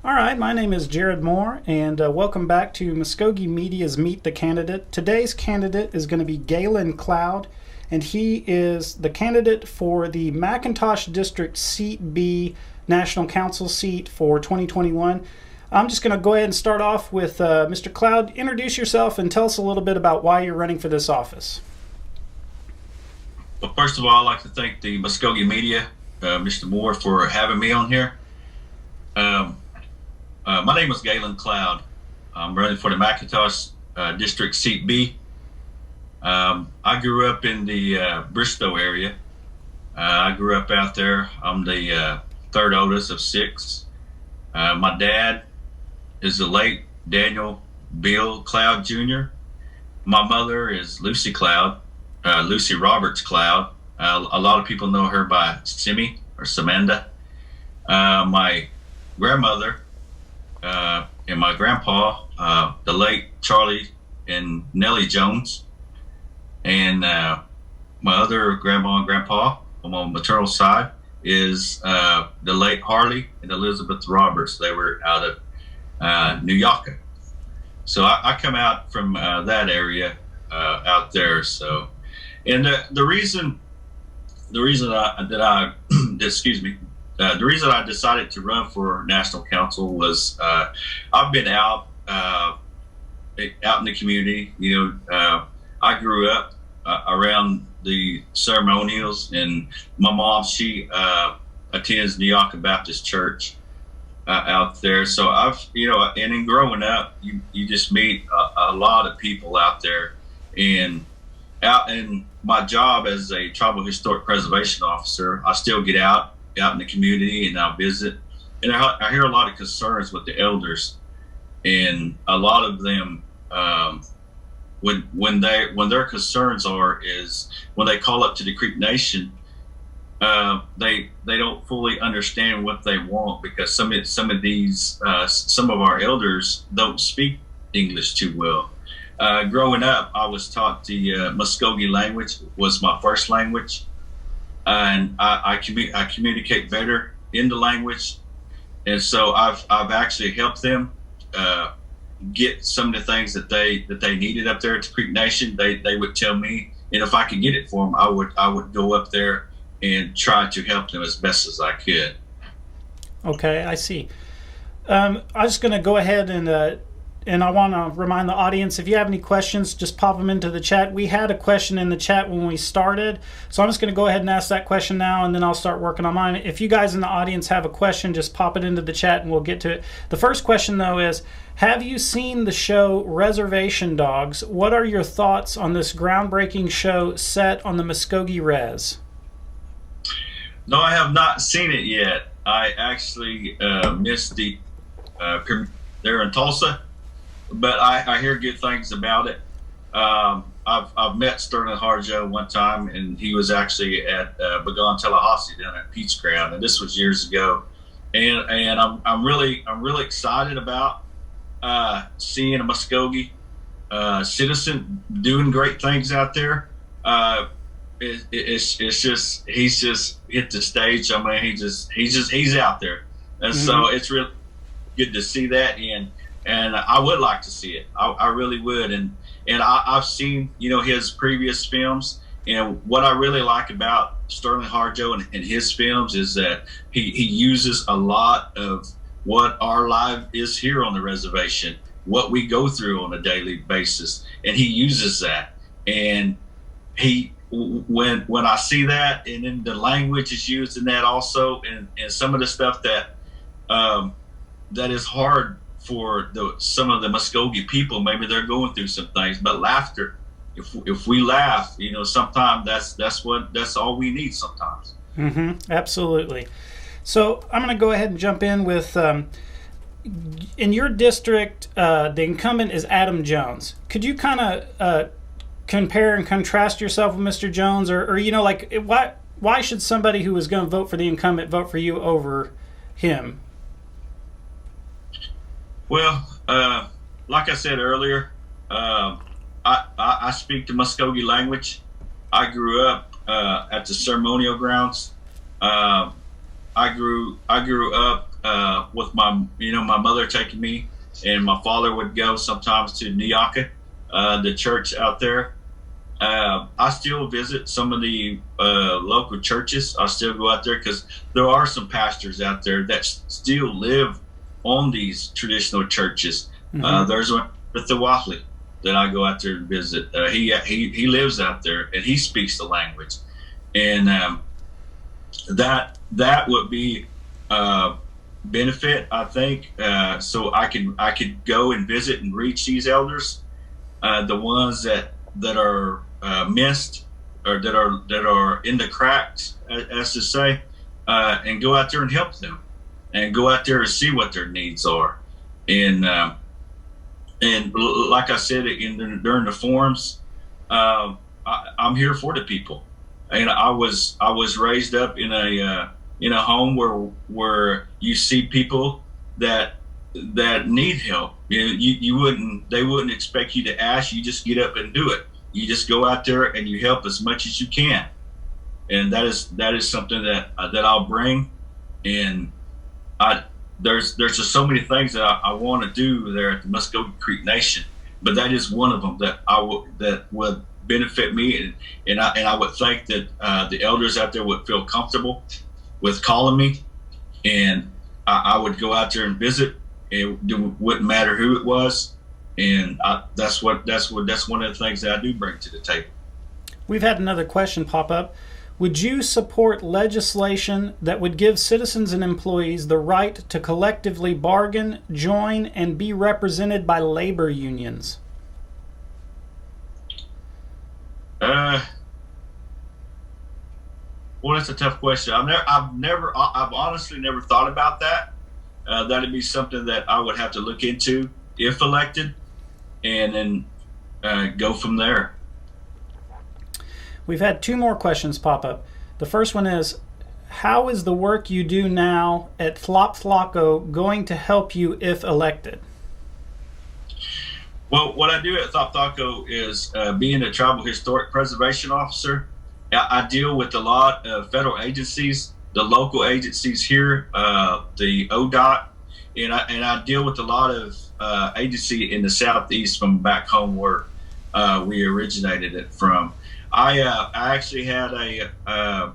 All right, my name is Jared Moore, and welcome back to Mvskoke Media's Meet the Candidate. Today's candidate is going to be Galen Cloud, and he is the candidate for the McIntosh District Seat B National Council seat for 2021. I'm just going to go ahead and start off with Mr. Cloud. Introduce yourself and tell us a little bit about why you're running for this office. Well, first of all, I'd like to thank the Mskogee Media, Mr. Moore, for having me on here. My name is Galen Cloud. I'm running for the McIntosh District Seat B. I grew up in the Bristow area. I grew up out there. I'm the third oldest of six. My dad is the late Daniel Bill Cloud Jr. My mother is Lucy Cloud, Lucy Roberts Cloud. A lot of people know her by Simi or Samanda. My grandmother and my grandpa, the late Charlie and Nellie Jones, and my other grandma and grandpa on my maternal side is the late Harley and Elizabeth Roberts. They were out of New York. So I come out from that area out there. So, and the reason I decided to run for national council was I've been out in the community. I grew up around the ceremonials, and my mom, she attends New York Baptist Church out there. So and in growing up, you just meet a lot of people out there, and out in my job as a tribal historic preservation officer, I still get out in the community and I visit, and I hear a lot of concerns with the elders, and a lot of them when their concerns is when they call up to the Creek Nation, they don't fully understand what they want, because some of our elders don't speak English too well. Growing up, I was taught the Muskogee language was my first language, and I communicate better in the language, and so I've actually helped them get some of the things that they needed up there at the Creek Nation. They would tell me, and if I could get it for them, I would go up there and try to help them as best as I could. Okay, I see. I'm just going to go ahead and I want to remind the audience, if you have any questions, just pop them into the chat. We had a question in the chat when we started, so I'm just going to go ahead and ask that question now, and then I'll start working on mine. If you guys in the audience have a question, just pop it into the chat and we'll get to it. The first question, though, is, have you seen the show Reservation Dogs? What are your thoughts on this groundbreaking show set on the Muskogee Res? No, I have not seen it yet. I actually missed the premiere there in Tulsa, but I hear good things about it. I've met Sterling Harjo one time, and he was actually at Bagon, Tallahassee down at Pete's Ground, and this was years ago. And I'm really excited about seeing a Muskogee citizen doing great things out there. It's just he's just hit the stage. I mean, he's out there, and so it's really good to see that. And I would like to see it. I really would. And I've seen, his previous films. And what I really like about Sterling Harjo and his films is that he uses a lot of what our life is here on the reservation, what we go through on a daily basis. And he uses that. And when I see that, and then the language is used in that also, and some of the stuff that is hard for some of the Muskogee people, maybe they're going through some things, but laughter, if we laugh, sometimes that's all we need sometimes. Absolutely. So I'm going to go ahead and jump in with, in your district, the incumbent is Adam Jones. Could you kind of compare and contrast yourself with Mr. Jones, or why should somebody who is going to vote for the incumbent vote for you over him? Well, like I said earlier, I speak the Muskogee language. I grew up at the ceremonial grounds. I grew up with my mother taking me, and my father would go sometimes to Neaka, the church out there. I still visit some of the local churches. I still go out there because there are some pastors out there that still live on these traditional churches. Mm-hmm. There's one with the Watley that I go out there and visit. He lives out there and he speaks the language, and that would be benefit, I think. So I could go and visit and reach these elders, the ones that are missed or that are in the cracks, as to say, and go out there and help them, and go out there and see what their needs are, and like I said during the forums, I'm here for the people, and I was raised up in a home where you see people that need help. They wouldn't expect you to ask. You just get up and do it. You just go out there and you help as much as you can, and that is something that I'll bring. And there's just so many things that I want to do there at the Muskogee Creek Nation, but that is one of them that would benefit me, and I would think that the elders out there would feel comfortable with calling me, and I would go out there and visit. It wouldn't matter who it was, and that's one of the things that I do bring to the table. We've had another question pop up. Would you support legislation that would give citizens and employees the right to collectively bargain, join, and be represented by labor unions? Well, that's a tough question. I've honestly never thought about that. That'd be something that I would have to look into if elected, and then go from there. We've had two more questions pop up. The first one is, how is the work you do now at Flop Flocko going to help you if elected? Well, what I do at Flop Flocko is being a tribal historic preservation officer. I deal with a lot of federal agencies, the local agencies here, the ODOT, and I deal with a lot of agency in the southeast from back home where we originated it from. I actually had a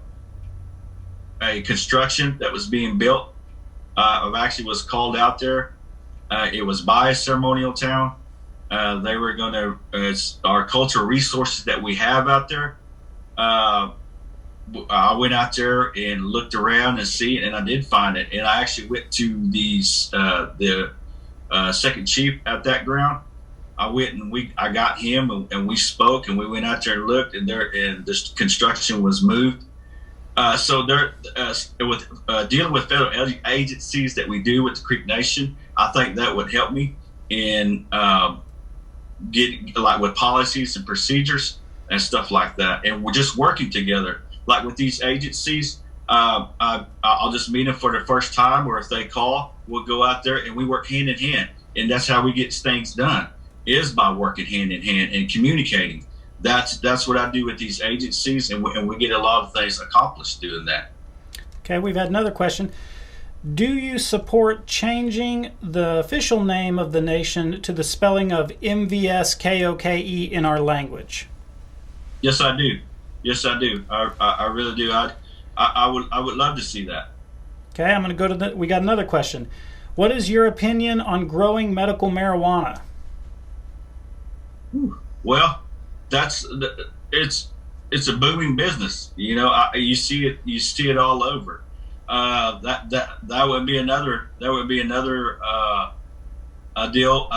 construction that was being built. I actually was called out there. It was by a ceremonial town. They were going to, our cultural resources that we have out there. I went out there and looked around and see it, and I did find it. And I actually went to the second chief at that ground. I went and I got him and we spoke, and we went out there and looked, and this construction was moved. So with dealing with federal agencies that we do with the Creek Nation, I think that would help me in get like with policies and procedures and stuff like that. And we're just working together, like with these agencies. I'll just meet them for the first time, or if they call, we'll go out there and we work hand in hand, and that's how we get things done, is by working hand in hand and communicating. That's what I do with these agencies, and we get a lot of things accomplished doing that. Okay, we've had another question. Do you support changing the official name of the nation to the spelling of Mvskoke in our language? Yes, I do. I really do. I would love to see that. Okay, I'm going to go to we got another question. What is your opinion on growing medical marijuana? Well, it's a booming business. You see it all over. That would be another deal.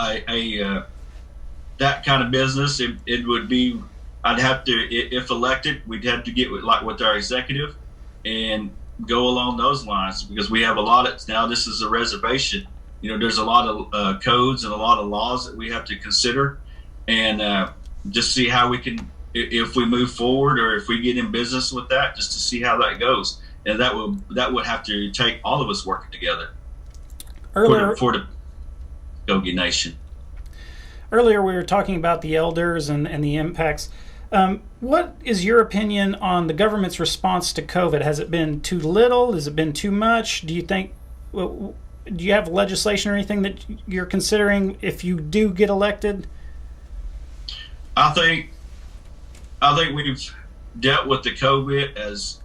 That kind of business. It would be. I'd have to, if elected, we'd have to get with our executive and go along those lines, because we have a lot of, now this is a reservation. There's a lot of codes and a lot of laws that we have to consider, and just see how we can, if we move forward or if we get in business with that, just to see how that goes. And that would have to take all of us working together Earlier, for the Muskogee Nation. Earlier we were talking about the elders and the impacts. What is your opinion on the government's response to COVID? Has it been too little? Has it been too much? Do you think Do you have legislation or anything that you're considering if you do get elected? I think we've dealt with the COVID as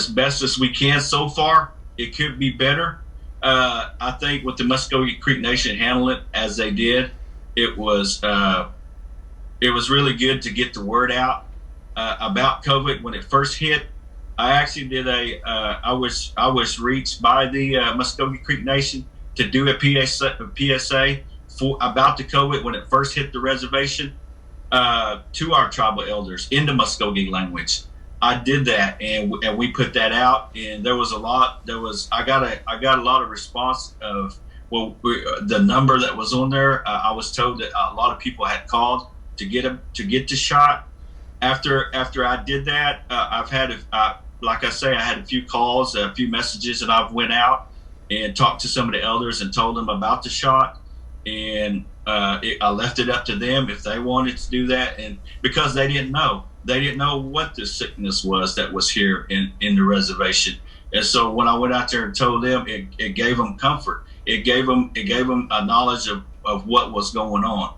best as we can so far. It could be better. I think with the Muskogee Creek Nation handling it as they did, it was really good to get the word out about COVID when it first hit. I actually did I was reached by the Muskogee Creek Nation to do a PSA for about the COVID when it first hit the reservation to our tribal elders in the Muskogee language. I did that, and we put that out, and there was a lot. I got a lot of response of the number that was on there. I was told that a lot of people had called to get the shot. After I did that, I've had like I say, I had a few calls, a few messages, and I've went out and talked to some of the elders and told them about the shot, and I left it up to them if they wanted to do that, and because they didn't know what the sickness was that was here in the reservation. And so when I went out there and told them, it gave them comfort. It gave them a knowledge of what was going on.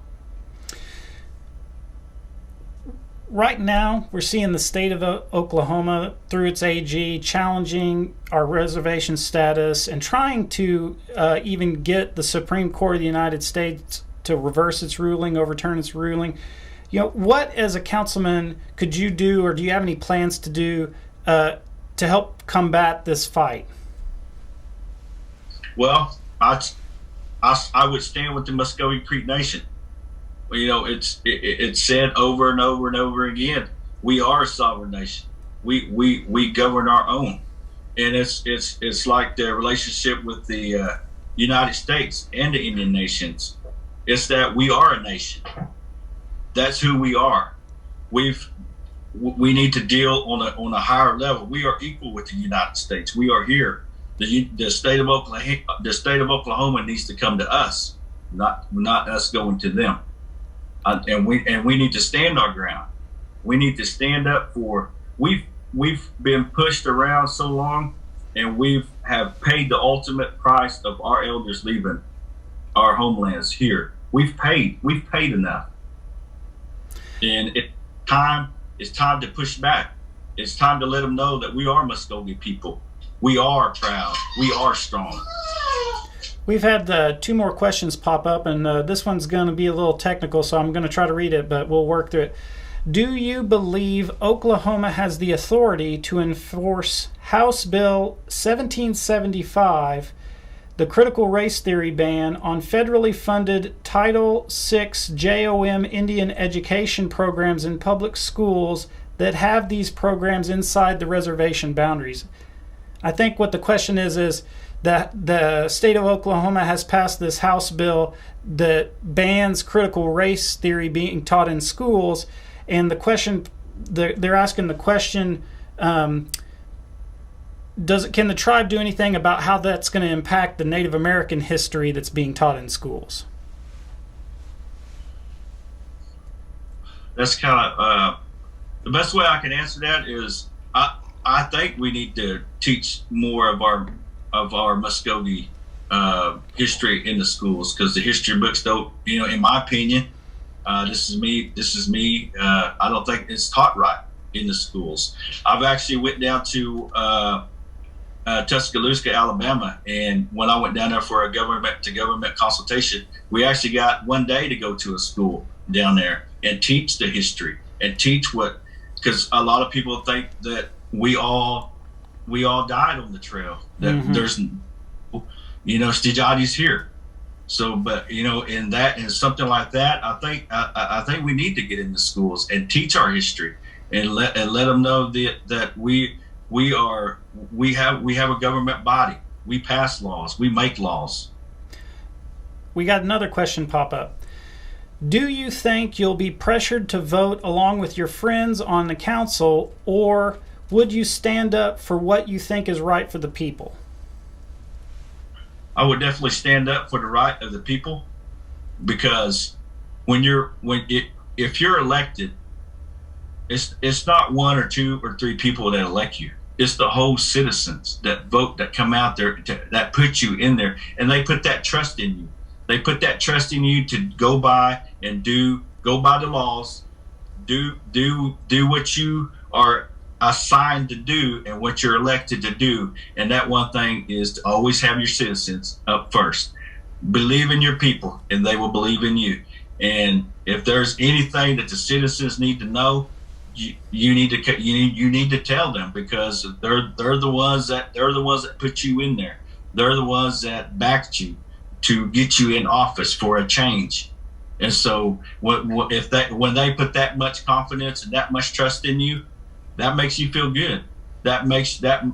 Right now, we're seeing the state of Oklahoma, through its AG, challenging our reservation status and trying to even get the Supreme Court of the United States to reverse its ruling, overturn its ruling. What as a councilman could you do, or do you have any plans to do to help combat this fight? Well, I would stand with the Mvskoke Creek Nation. It's said over and over and over again. We are a sovereign nation. We govern our own, and it's like the relationship with the United States and the Indian nations. It's that we are a nation. That's who we are. We need to deal on a higher level. We are equal with the United States. We are here. The state of Oklahoma needs to come to us, not us going to them. And we need to stand our ground. We need to stand up for. We've been pushed around so long, and we have paid the ultimate price of our elders leaving our homelands here. We've paid enough. And it's time to push back. It's time to let them know that we are Muskogee people. We are proud. We are strong. We've had 2 more questions pop up, and this one's going to be a little technical, so I'm going to try to read it, but we'll work through it. Do you believe Oklahoma has the authority to enforce House Bill 1775, the critical race theory ban, on federally funded Title VI JOM Indian education programs in public schools that have these programs inside the reservation boundaries? I think what the question is that the state of Oklahoma has passed this House bill that bans critical race theory being taught in schools, and the question they're asking the question, can the tribe do anything about how that's going to impact the Native American history that's being taught in schools? That's kind of the best way I can answer that is I think we need to teach more of our Muskogee history in the schools, because the history books don't, in my opinion, this is me. I don't think it's taught right in the schools. I've actually went down to Tuscaloosa, Alabama, and when I went down there for a government consultation, we actually got one day to go to a school down there and teach the history and teach because a lot of people think that we all died on the trail, that there's Stijati's here. So, but in something like that, I think we need to get into schools and teach our history and let them know that we have a government body. We pass laws. We make laws. We got another question pop up. Do you think you'll be pressured to vote along with your friends on the council, or would you stand up for what you think is right for the people? I would definitely stand up for the right of the people, because if you're elected, it's not 1 or 2 or 3 people that elect you. It's the whole citizens that vote, that come out there, that put you in there, and they put that trust in you. They put that trust in you to go by and go by the laws, do what you are assigned to do and what you're elected to do. And that one thing is to always have your citizens up first. Believe in your people, and they will believe in you. And if there's anything that the citizens need to know, you need to tell them, because they're the ones that put you in there. They're the ones that backed you to get you in office for a change. And so when they put that much confidence and that much trust in you, that makes you feel good. That makes that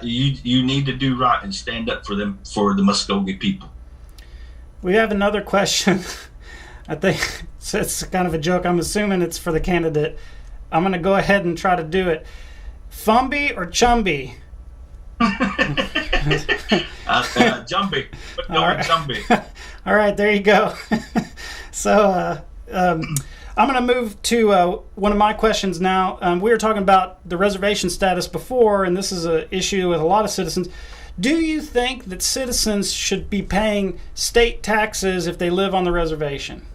you need to do right and stand up for them, for the Muskogee people. We have another question. I think it's kind of a joke. I'm assuming it's for the candidate. I'm going to go ahead and try to do it. Fumby or Chumby? Jumbie. Jumbie. All right, there you go. So I'm going to move to one of my questions now. We were talking about the reservation status before, and this is an issue with a lot of citizens. Do you think that citizens should be paying state taxes if they live on the reservation?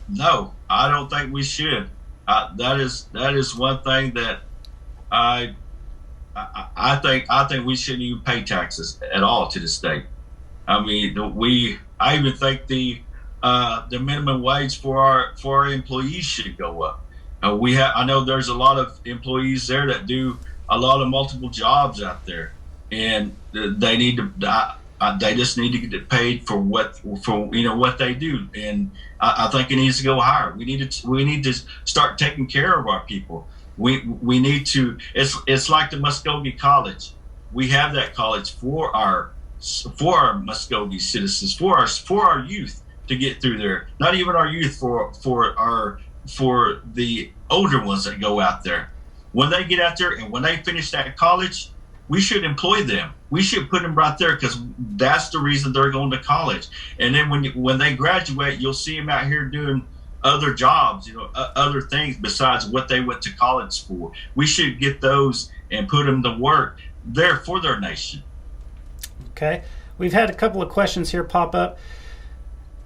No, I don't think we should. That is one thing that I think we shouldn't even pay taxes at all to the state. I mean, I even think the minimum wage for our employees should go up. I know there's a lot of employees there that do a lot of multiple jobs out there, and they need to. They just need to get paid for what they do, and I think it needs to go higher. We need to start taking care of our people. We need to. It's like the Muskogee College. We have that college for our Muskogee citizens, for our youth to get through there. Not even our youth, for the older ones that go out there. When they get out there and when they finish that college, we should employ them. We should put them right there, because that's the reason they're going to college. And then when they graduate, you'll see them out here doing other jobs, other things besides what they went to college for. We should get those and put them to work there for their nation. Okay. We've had a couple of questions here pop up.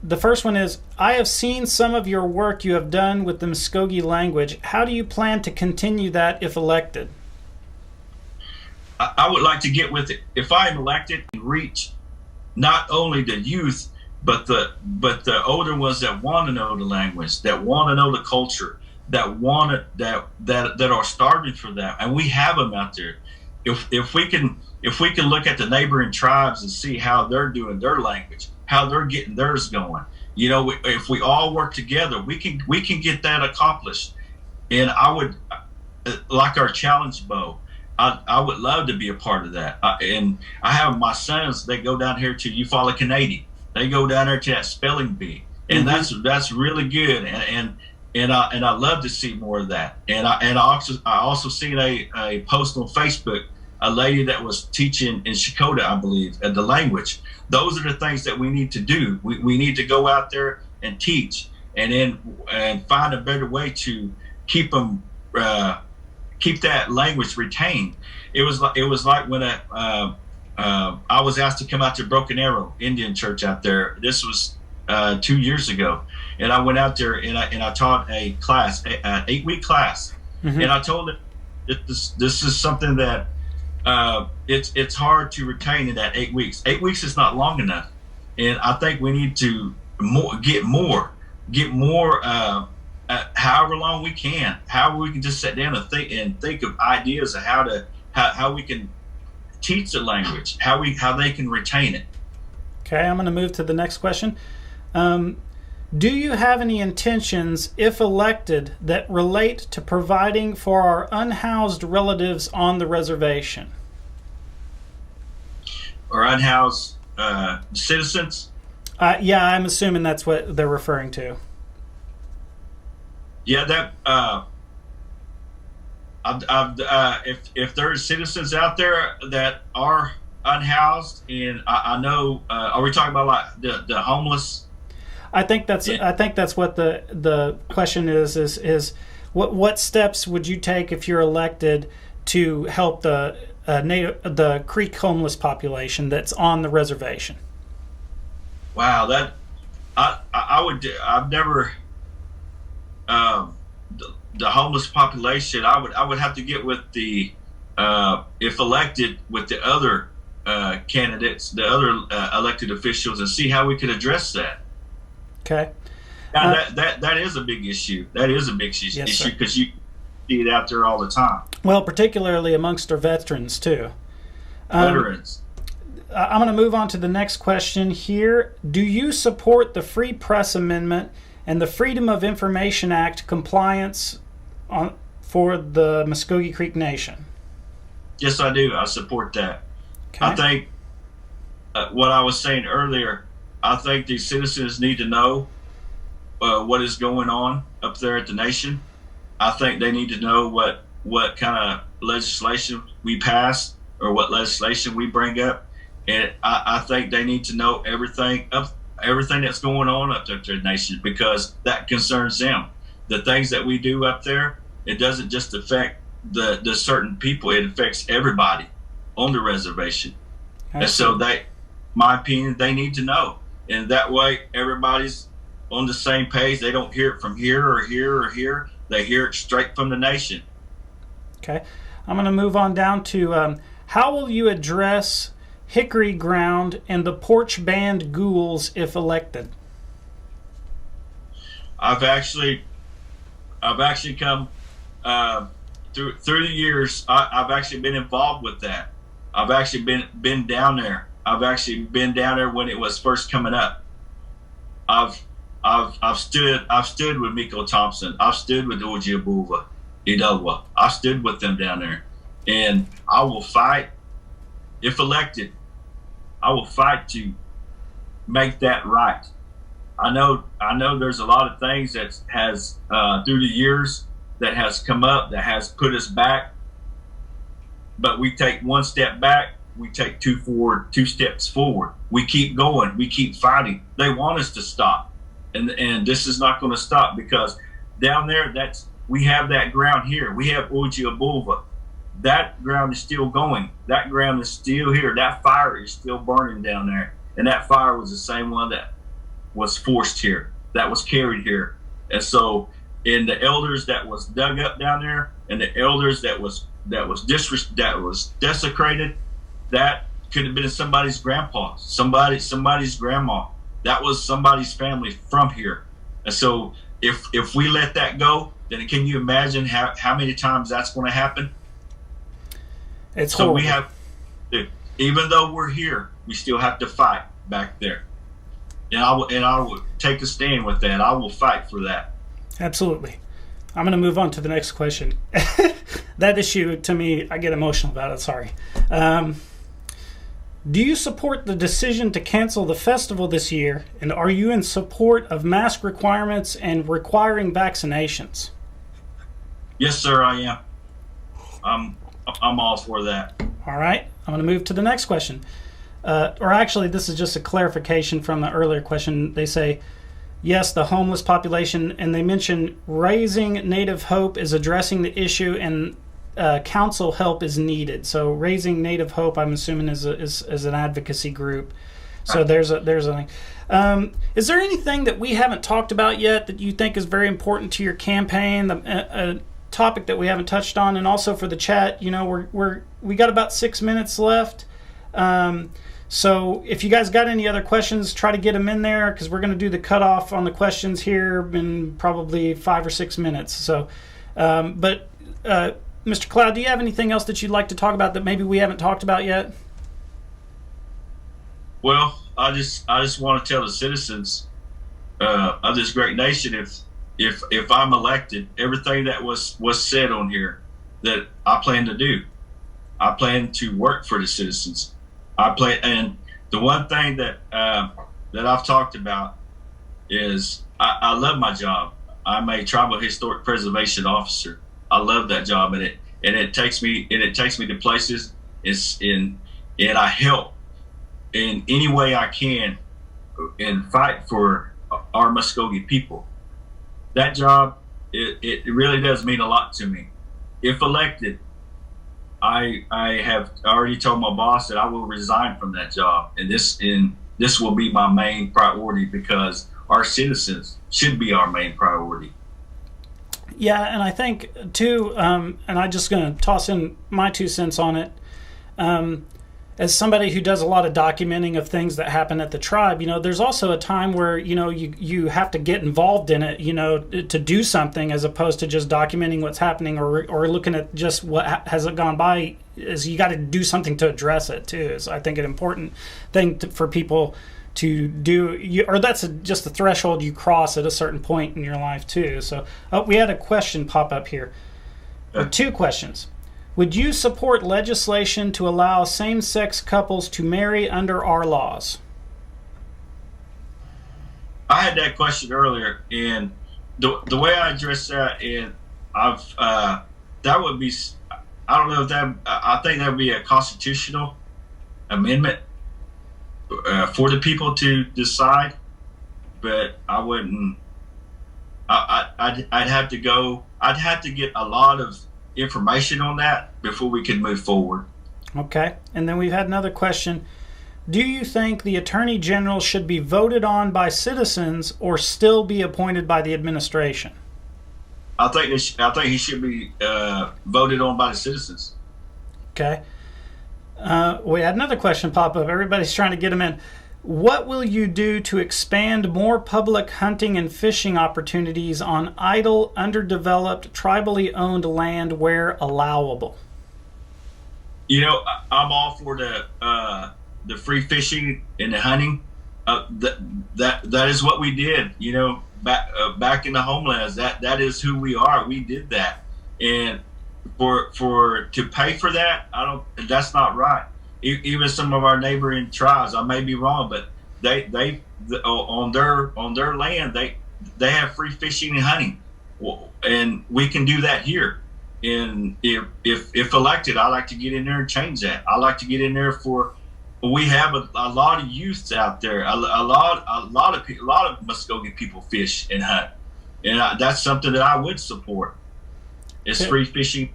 The first one is, I have seen some of your work you have done with the Muskogee language. How do you plan to continue that if elected? I would like to get with it. If I am elected, and reach not only the youth, but the older ones that want to know the language, that want to know the culture, that are starving for that, and we have them out there. If we can look at the neighboring tribes and see how they're doing their language, how they're getting theirs going, if we all work together, we can get that accomplished. And I would like our challenge bow. I would love to be a part of that. And I have my sons, they go down here to Eufaula Canadian. They go down there to that spelling bee. And that's really good. And I love to see more of that. And I also seen a post on Facebook, a lady that was teaching in Shakota, I believe, the language. Those are the things that we need to do. We need to go out there and teach, and find a better way to keep them. Keep that language retained. It was like when I was asked to come out to Broken Arrow Indian Church out there. This was 2 years ago, and I went out there and I taught a class, an 8-week class, and I told them this is something that it's hard to retain in that 8 weeks. 8 weeks is not long enough, and I think we need to get more. However long we can, however we can just sit down and think of ideas of how we can teach the language, how they can retain it. Okay, I'm going to move to the next question. Do you have any intentions, if elected, that relate to providing for our unhoused relatives on the reservation? Or unhoused citizens? Yeah, I'm assuming that's what they're referring to. Yeah, if there's citizens out there that are unhoused, and I know, are we talking about like the homeless? I think that's what the question is What steps would you take if you're elected to help the Creek homeless population that's on the reservation? Wow, that I've never the homeless population. I would have to get with the if elected with the other candidates, the other elected officials, and see how we could address that. Okay. Now, that is a big issue. That is a big issue because you see it out there all the time. Well, particularly amongst our veterans too. Veterans. I'm going to move on to the next question here. Do you support the Free Press Amendment and the Freedom of Information Act compliance for the Muskogee Creek Nation? Yes, I do. I support that. Okay. I think what I was saying earlier, I think the citizens need to know what is going on up there at the nation. I think they need to know what kind of legislation we pass or what legislation we bring up. And I think they need to know everything that's going on up there at the nation, because that concerns them. The things that we do up there, it doesn't just affect the certain people, it affects everybody on the reservation. And so my opinion, they need to know. And that way everybody's on the same page. They don't hear it from here or here or here. They hear it straight from the nation. Okay. I'm going to move on down to how will you address Hickory Ground and the porch band ghouls if elected? I've actually come through the years. I've actually been involved with that. I've actually been down there. I've actually been down there when it was first coming up. I've stood with Miko Thompson. I've stood with Ojiabuva, Idawa. I've stood with them down there, and I will fight if elected. I will fight to make that right. I know there's a lot of things that has through the years that has come up that has put us back, but we take one step back, we take two steps forward. We keep going, we keep fighting. They want us to stop, and this is not going to stop, because down there we have that ground here. We have Ojiabuva. That ground is still going. That ground is still here. That fire is still burning down there. And that fire was the same one that was forced here, that was carried here. And so, in the elders that was dug up down there, and the elders that was desecrated, that could have been somebody's grandpa, somebody's grandma. That was somebody's family from here. And so, if we let that go, then can you imagine how many times that's going to happen? It's so horrible. We have, even though we're here, we still have to fight back there. And I will take a stand with that. I will fight for that. Absolutely. I'm going to move on to the next question. That issue, to me, I get emotional about it. Sorry. Do you support the decision to cancel the festival this year? And are you in support of mask requirements and requiring vaccinations? Yes, sir, I am. I'm all for that. All right. I'm going to move to the next question. Or actually, this is just a clarification from the earlier question. They say, yes, the homeless population, and they mention raising Native Hope is addressing the issue, and council help is needed. So raising Native Hope, I'm assuming, is an advocacy group. So there's a thing. Is there anything that we haven't talked about yet that you think is very important to your campaign? A topic that we haven't touched on, and also for the chat, we got about 6 minutes left. So if you guys got any other questions, try to get them in there, because we're going to do the cutoff on the questions here in probably 5 or 6 minutes. So, Mr. Cloud, do you have anything else that you'd like to talk about that maybe we haven't talked about yet? Well, I just want to tell the citizens of this great nation, if I'm elected, everything that was said on here that I plan to do, I plan to work for the citizens. And the one thing that I've talked about is I love my job. I'm a tribal historic preservation officer. I love that job, and it takes me to places. And I help in any way I can and fight for our Muskogee people. That job it really does mean a lot to me. If elected, I have already told my boss that I will resign from that job, and this will be my main priority because our citizens should be our main priority. Yeah, and I think too, and I'm just going to toss in my 2 cents on it. As somebody who does a lot of documenting of things that happen at the tribe, there's also a time where, you have to get involved in it, to do something as opposed to just documenting what's happening or looking at just what has it gone by. Is you got to do something to address it too. So I think an important thing for people to do, or that's just the threshold you cross at a certain point in your life too. So we had a question pop up here, or 2 questions. Would you support legislation to allow same-sex couples to marry under our laws? I had that question earlier, and the way I address that, and that would be, I don't know if that, I think that would be a constitutional amendment for the people to decide, but I wouldn't. I'd have to go. I'd have to get a lot of information on that before we could move forward. Okay, and then we've had another question. Do you think the Attorney General should be voted on by citizens or still be appointed by the administration? I think he should be voted on by the citizens. Okay. We had another question pop up. Everybody's trying to get them in. What will you do to expand more public hunting and fishing opportunities on idle, underdeveloped, tribally owned land where allowable? I'm all for the free fishing and the hunting. That is what we did. Back in the homelands. That is who we are. We did that, and to pay for that, that's not right. Even some of our neighboring tribes, I may be wrong, but they on their land they have free fishing and hunting, and we can do that here. And if elected, I like to get in there and change that. I like to get in there we have a lot of youths out there. A lot of Muskogee people fish and hunt, and that's something that I would support. It's free fishing.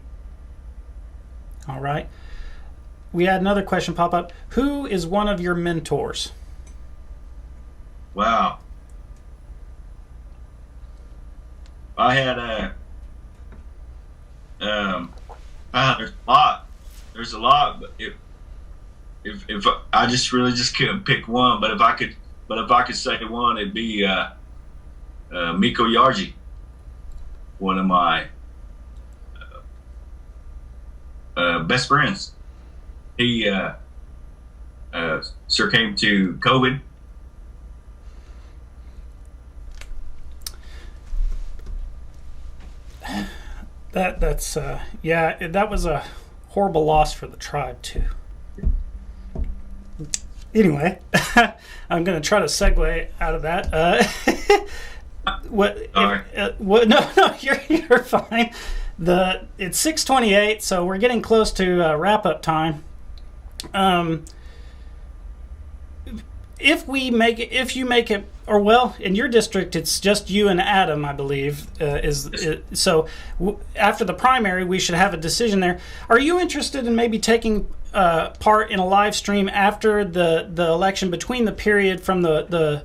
All right. We had another question pop up. Who is one of your mentors? Wow. I had there's a lot, but if I just couldn't pick one, but if I could say one, it'd be Miko Yarji, one of my best friends. He succumbed to COVID. That's that was a horrible loss for the tribe too. Anyway, I'm going to try to segue out of that. No, you're fine. It's 6:28, so we're getting close to wrap up time. If you make it, or well, in your district, it's just you and Adam, I believe. So after the primary, we should have a decision there. Are you interested in maybe taking part in a live stream after the election, between the period from the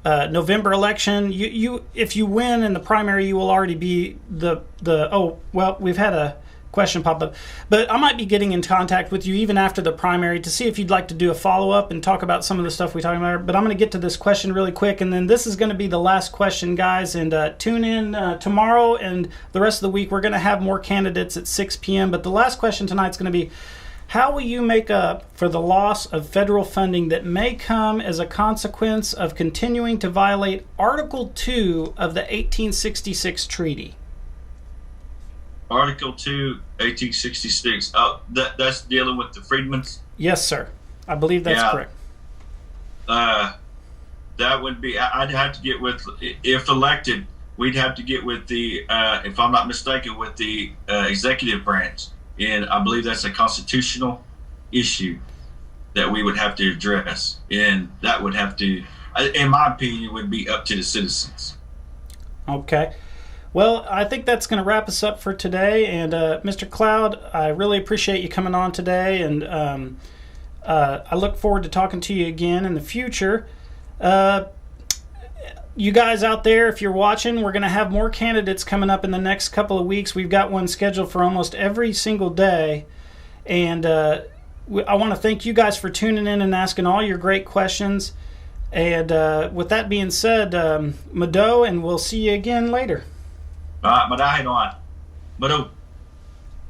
November election? You if you win in the primary, you will already be we've had a question pop up, but I might be getting in contact with you even after the primary to see if you'd like to do a follow-up and talk about some of the stuff we talked about. But I'm going to get to this question really quick, and then this is going to be the last question, guys, and tune in tomorrow and the rest of the week. We're going to have more candidates at 6 p.m., but the last question tonight is going to be, how will you make up for the loss of federal funding that may come as a consequence of continuing to violate Article 2 of the 1866 treaty? Article 2, 1866. That's dealing with the freedmen's? Yes, sir. I believe that's correct. That would be, I'd have to get with, if elected, we'd have to get with the, if I'm not mistaken, with the executive branch. And I believe that's a constitutional issue that we would have to address. And that would have to, in my opinion, would be up to the citizens. Okay. Well, I think that's going to wrap us up for today. And Mr. Cloud, I really appreciate you coming on today, and I look forward to talking to you again in the future. You guys out there, if you're watching, we're going to have more candidates coming up in the next couple of weeks. We've got one scheduled for almost every single day. And I want to thank you guys for tuning in and asking all your great questions. And with that being said, Mado, and we'll see you again later. Madahay noan. Mado.